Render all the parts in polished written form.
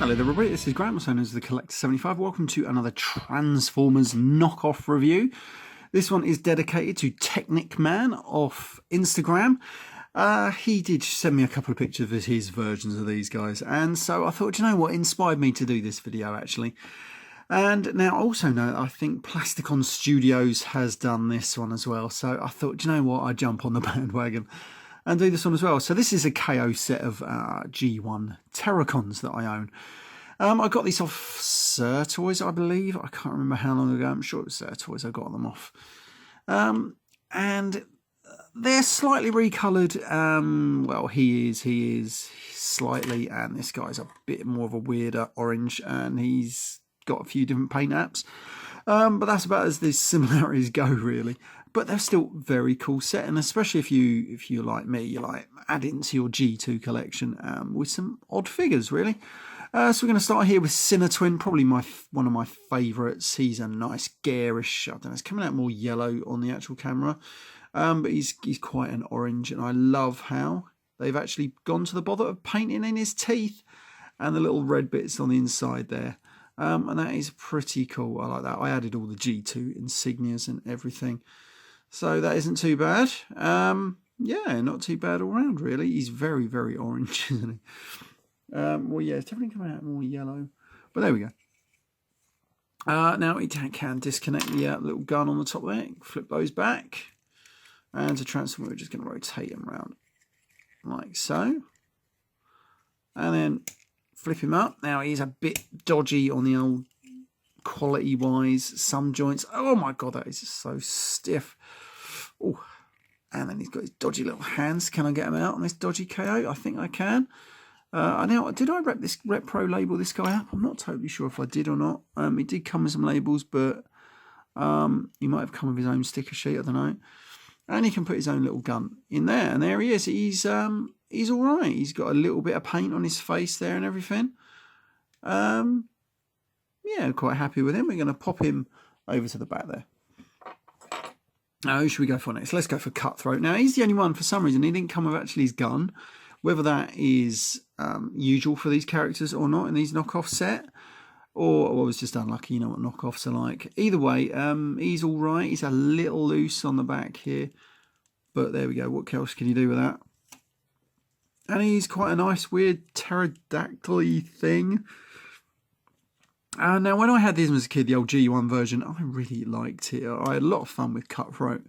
Hello there everybody, this is Graham, also known as the Collector75. Welcome to another Transformers knockoff review. This one is dedicated to Technic Man off Instagram. He did send me a couple of pictures of his versions of these guys, and so I thought, you know what, inspired me to do this video actually. And now also know I think Plasticon Studios has done this one as well, so I thought, you know what, I'd jump on the bandwagon and do this one as well. So this is a KO set of G1 Terrorcons that I own. I got these off Sir Toys, I believe. I can't remember how long ago. I'm sure it was Sir Toys I got them off. And they're slightly recoloured. Well, he is slightly, and this guy's a bit more of a weirder orange, and he's got a few different paint apps. But that's about as the similarities go, really. But they're still very cool set, and especially if you like me, you like add into your G2 collection with some odd figures, really. So we're going to start here with Twin, probably one of my favourites. He's a nice garish, I don't know, it's coming out more yellow on the actual camera, but he's quite an orange, and I love how they've actually gone to the bother of painting in his teeth and the little red bits on the inside there. And that is pretty cool. I like that. I added all the G2 insignias and everything. So that isn't too bad. Yeah, not too bad all round, really. He's very, very orange, isn't he? Well, yeah, it's definitely coming out more yellow. But there we go. Now we can disconnect the little gun on the top there. Flip those back. And to transform, we're just going to rotate them around like so. And then flip him up. Now he's a bit dodgy on the old quality-wise. Some joints. Oh my god, that is just so stiff. Oh, and then he's got his dodgy little hands. Can I get him out on this dodgy KO? I think I can. Now, did I Rep Pro label this guy up? I'm not totally sure if I did or not. He did come with some labels, but he might have come with his own sticker sheet. I don't know. And he can put his own little gun in there, and there he is. He's all right. He's got a little bit of paint on his face there and everything. Yeah, quite happy with him. We're going to pop him over to the back there. Now, who should we go for next? Let's go for Cutthroat. Now, he's the only one, for some reason, he didn't come with actually his gun. Whether that is usual for these characters or not in these knockoff set, or I was just unlucky, you know what knockoffs are like. Either way, he's all right. He's a little loose on the back here. But there we go. What else can you do with that? And he's quite a nice, weird, pterodactyl-y thing. Now, when I had these as a kid, the old G1 version, I really liked it. I had a lot of fun with Cutthroat.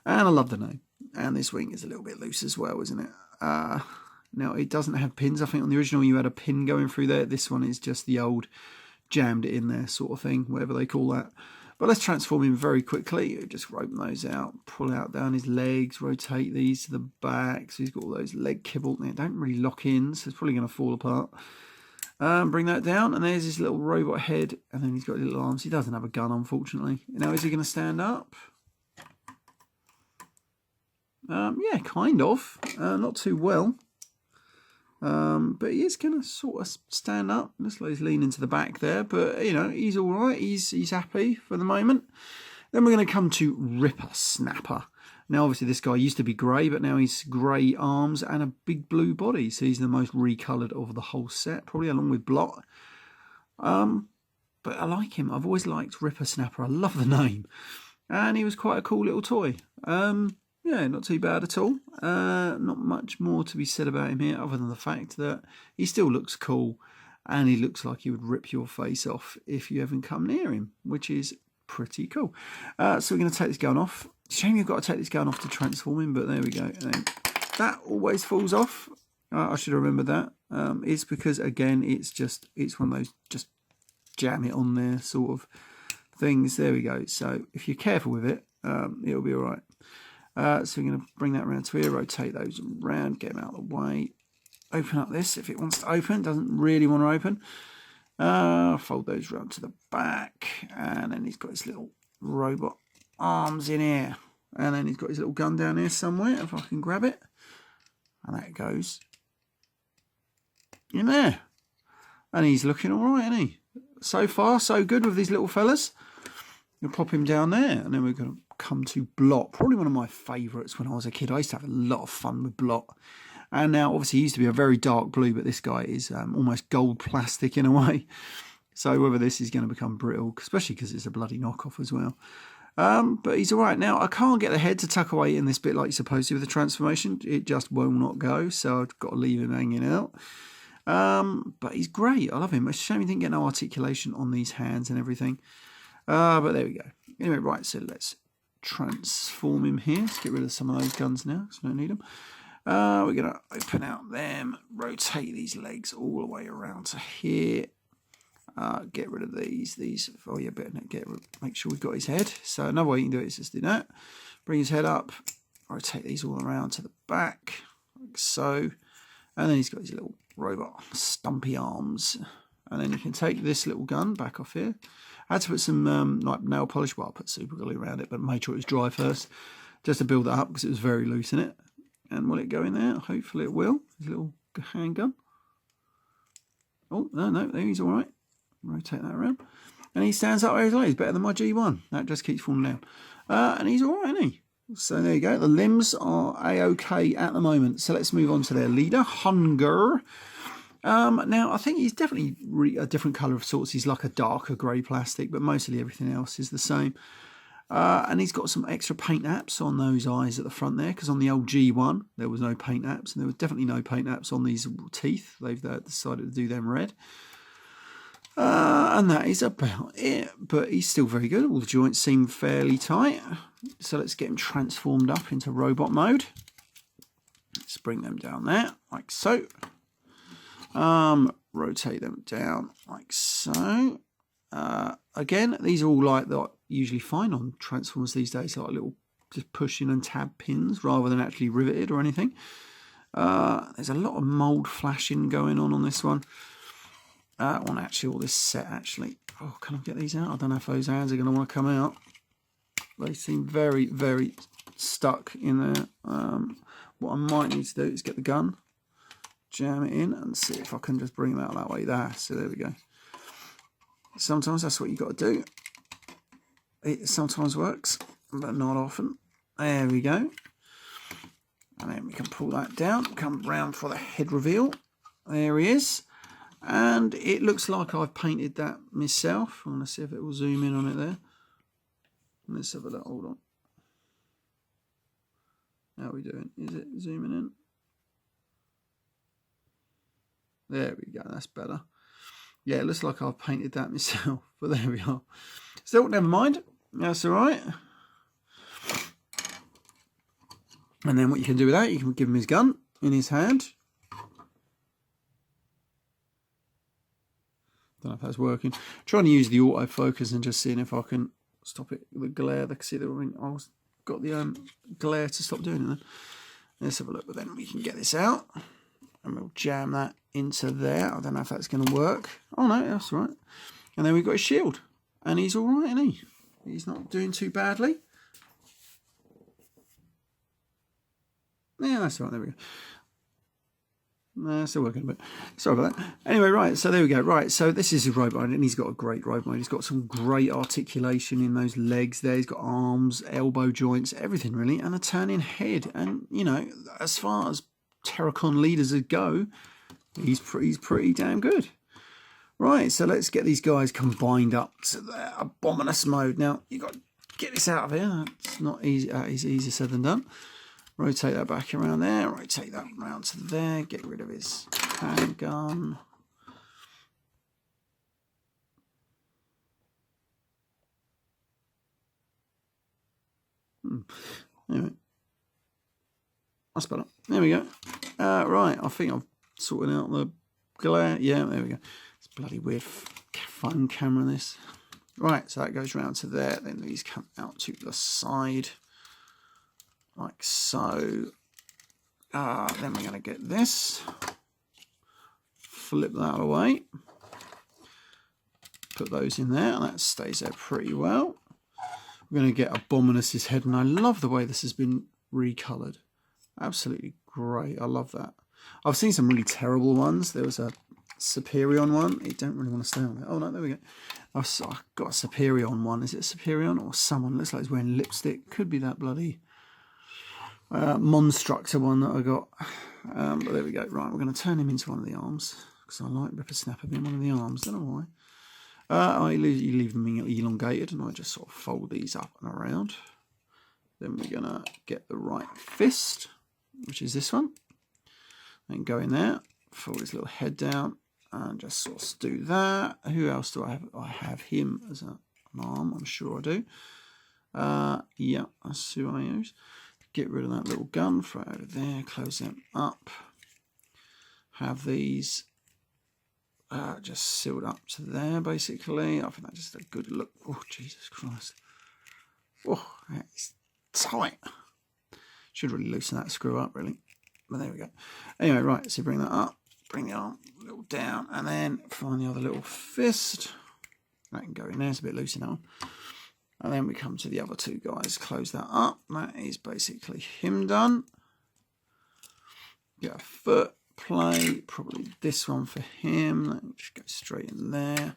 And I love the name. And this wing is a little bit loose as well, isn't it? Now, it doesn't have pins. I think on the original you had a pin going through there. This one is just the old jammed it in there sort of thing, whatever they call that. But let's transform him very quickly. Just open those out, pull out down his legs, rotate these to the back. So he's got all those leg kibble. They don't really lock in, so it's probably going to fall apart. Bring that down, and there's his little robot head, and then he's got little arms. He doesn't have a gun, unfortunately. Now, is he going to stand up? Yeah, kind of. Not too well. But he is going to sort of stand up. Looks like he's leaning to the back there, but, you know, he's all right. He's happy for the moment. Then we're going to come to Ripper Snappa. Now, obviously, this guy used to be grey, but now he's grey arms and a big blue body. So he's the most recoloured of the whole set, probably along with Blot. But I like him. I've always liked Ripper Snappa. I love the name. And he was quite a cool little toy. Yeah, not too bad at all. Not much more to be said about him here, other than the fact that he still looks cool. And he looks like he would rip your face off if you ever come near him, which is pretty cool. So we're going to take this gun off. Shame you've got to take this gun off to transform him, but there we go. And then that always falls off. I should remember that. It's because, again, it's one of those just jam it on there sort of things. There we go. So if you're careful with it, it'll be all right. So we're going to bring that around to here, rotate those around, get them out of the way. Open up this if it wants to open. Doesn't really want to open. Fold those round to the back, and then he's got his little robot arms in here, and then he's got his little gun down here somewhere if I can grab it, and that goes in there, and he's looking all right, isn't he? So far so good with these little fellas. We'll pop him down there, and then we're going to come to Blot, probably one of my favourites when I was a kid. I used to have a lot of fun with Blot. And now, obviously, he used to be a very dark blue, but this guy is almost gold plastic in a way. So whether this is going to become brittle, especially because it's a bloody knockoff as well. But he's all right. Now, I can't get the head to tuck away in this bit like you're supposed to with the transformation. It just will not go, so I've got to leave him hanging out. But he's great. I love him. It's a shame he didn't get no articulation on these hands and everything. But there we go. Anyway, right, so let's transform him here. Let's get rid of some of those guns now, because we don't need them. We're going to open out them, rotate these legs all the way around to here. Get rid of these. Oh yeah, better make sure we've got his head. So another way you can do it is just do that. Bring his head up, rotate these all around to the back, like so. And then he's got his little robot stumpy arms. And then you can take this little gun back off here. I had to put some like nail polish, well, I put super glue around it, but made sure it was dry first, just to build it up because it was very loose in it. And will it go in there? Hopefully it will. His little handgun. Oh, no, there he's all right. Rotate that around. And he stands up over his legs. Better than my G1. That just keeps falling down. And he's all right, isn't he? So there you go. The limbs are A-OK at the moment. So let's move on to their leader, Hunger. Now, I think he's definitely a different colour of sorts. He's like a darker grey plastic, but mostly everything else is the same. And he's got some extra paint apps on those eyes at the front there, because on the old G1, there was no paint apps, and there was definitely no paint apps on these teeth. They've decided to do them red. And that is about it, but he's still very good. All the joints seem fairly tight. So let's get him transformed up into robot mode. Let's bring them down there, like so. Rotate them down, like so. Again, these are all like that usually fine on Transformers these days, like little just pushing and tab pins rather than actually riveted or anything. There's a lot of mould flashing going on this one. On actually all this set actually. Oh, can I get these out? I don't know if those hands are going to want to come out. They seem very, very stuck in there. What I might need to do is get the gun, jam it in, and see if I can just bring them out that way there. So there we go. Sometimes that's what you got to do. It sometimes works, but not often. There we go. And then we can pull that down, come round for the head reveal. There he is. And it looks like I've painted that myself. I want to see if it will zoom in on it there. Let's have a look. Hold on. How are we doing? Is it zooming in? There we go. That's better. Yeah, it looks like I've painted that myself. But there we are. Still, never mind. That's all right. And then what you can do with that, you can give him his gun in his hand. Don't know if that's working. Trying to use the autofocus and just seeing if I can stop it. The glare. They can see that I've got the glare to stop doing it then. Let's have a look. But then we can get this out. And we'll jam that into there. I don't know if that's going to work. Oh no, that's all right. And then we've got his shield. And he's all right, isn't he? He's not doing too badly. Yeah, that's all right. There we go. Still working a bit. Sorry about that. Anyway, right, so there we go. Right, so this is his robot, and he's got a great robot. He's got some great articulation in those legs there. He's got arms, elbow joints, everything really, and a turning head. And, you know, as far as Terrorcon leaders go, he's pretty damn good. Right, so let's get these guys combined up to their abominus mode. Now, you've got to get this out of here. It's not easy. It's easier said than done. Rotate that back around there. Rotate that round to there. Get rid of his handgun. Anyway. That's better. There we go. Right, I think I've sorted out the glare. Yeah, there we go. It's bloody weird phone camera, this. Right, so that goes round to there. Then these come out to the side. Like so. Then we're going to get this. Flip that away. Put those in there. And that stays there pretty well. We're going to get Abominus's head. And I love the way this has been recoloured. Absolutely great. I love that. I've seen some really terrible ones. There was a Superion one. You don't really want to stay on it. Oh, no, there we go. I've got a Superion one. Is it a Superion or someone? Looks like he's wearing lipstick. Could be that bloody Monstructor one that I got. But there we go. Right, we're going to turn him into one of the arms because I like Ripper Snappa being one of the arms. Don't know why. You leave them elongated, and I just sort of fold these up and around. Then we're going to get the right fist, which is this one. Then go in there, fold his little head down, and just sort of do that. Who else do I have? I have him as an arm, I'm sure I do. Yeah, that's who I use. Get rid of that little gun, throw it over there, close them up. Have these just sealed up to there, basically. I think that's just a good look. Oh, Jesus Christ. Oh, that's tight. Should really loosen that screw up, really. But there we go. Anyway, right, so bring that up, bring the arm a little down, and then find the other little fist. That can go in there, it's a bit loose now. And then we come to the other two guys, close that up. That is basically him done. Get a foot plate, probably this one for him. Let me just go straight in there.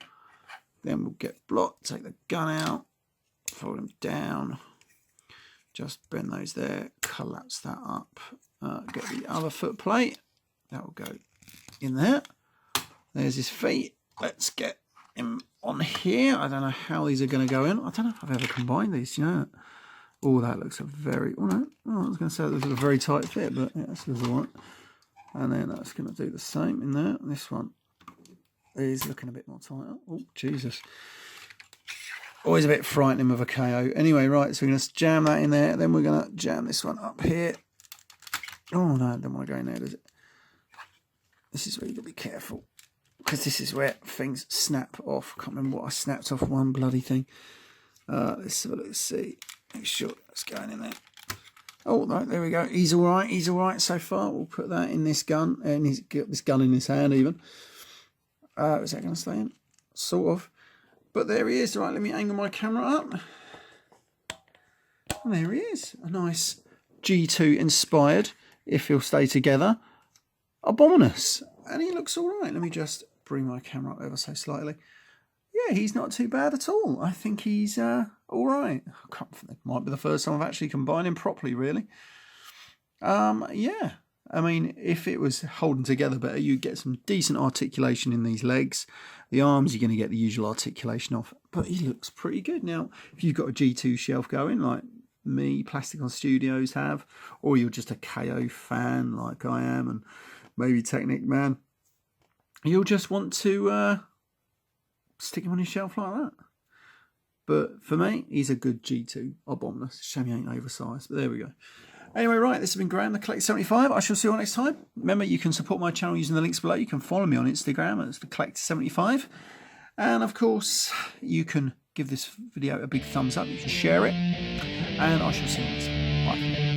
Then we'll get Blot, take the gun out, fold him down. Just bend those there, collapse that up. Get the other foot plate. That will go in there. There's his feet. Let's get him on here. I don't know how these are going to go in. I don't know if I've ever combined these, you know. Oh, that looks a very... Oh, no. Oh, I was going to say it looks a very tight fit, but yeah, this is all right. And then that's going to do the same in there. This one is looking a bit more tighter. Oh, Jesus. Always a bit frightening with a KO. Anyway, right, so we're going to jam that in there. Then we're going to jam this one up here. Oh, no, I don't want to go in there, does it? This is where you've got to be careful, because this is where things snap off. I can't remember what I snapped off one bloody thing. Let's have a look, see. Make sure that's going in there. Oh, no, there we go. He's all right. He's all right so far. We'll put that in this gun, and he's got this gun in his hand even. Is that going to stay in? Sort of. But there he is. Right, let me angle my camera up. And there he is. A nice G2 inspired, if he'll stay together, Abominus. And he looks all right. Let me just bring my camera up ever so slightly. Yeah, he's not too bad at all. I think he's all right. It might be the first time I've actually combined him properly, really. Yeah. I mean, if it was holding together better, you'd get some decent articulation in these legs. The arms, you're going to get the usual articulation off. But he looks pretty good. Now, if you've got a G2 shelf going, like me, Plasticon Studios have, or you're just a KO fan like I am, and maybe Technic Man, you'll just want to stick him on your shelf like that. But for me, he's a good G2 Abominus. Shame he ain't oversized, but there we go. Anyway, right, this has been Graham, the Collector 75. I shall see you all next time. Remember, you can support my channel using the links below. You can follow me on Instagram as the Collector 75. And of course, you can give this video a big thumbs up. You can share it. And I shall see you next time. Bye.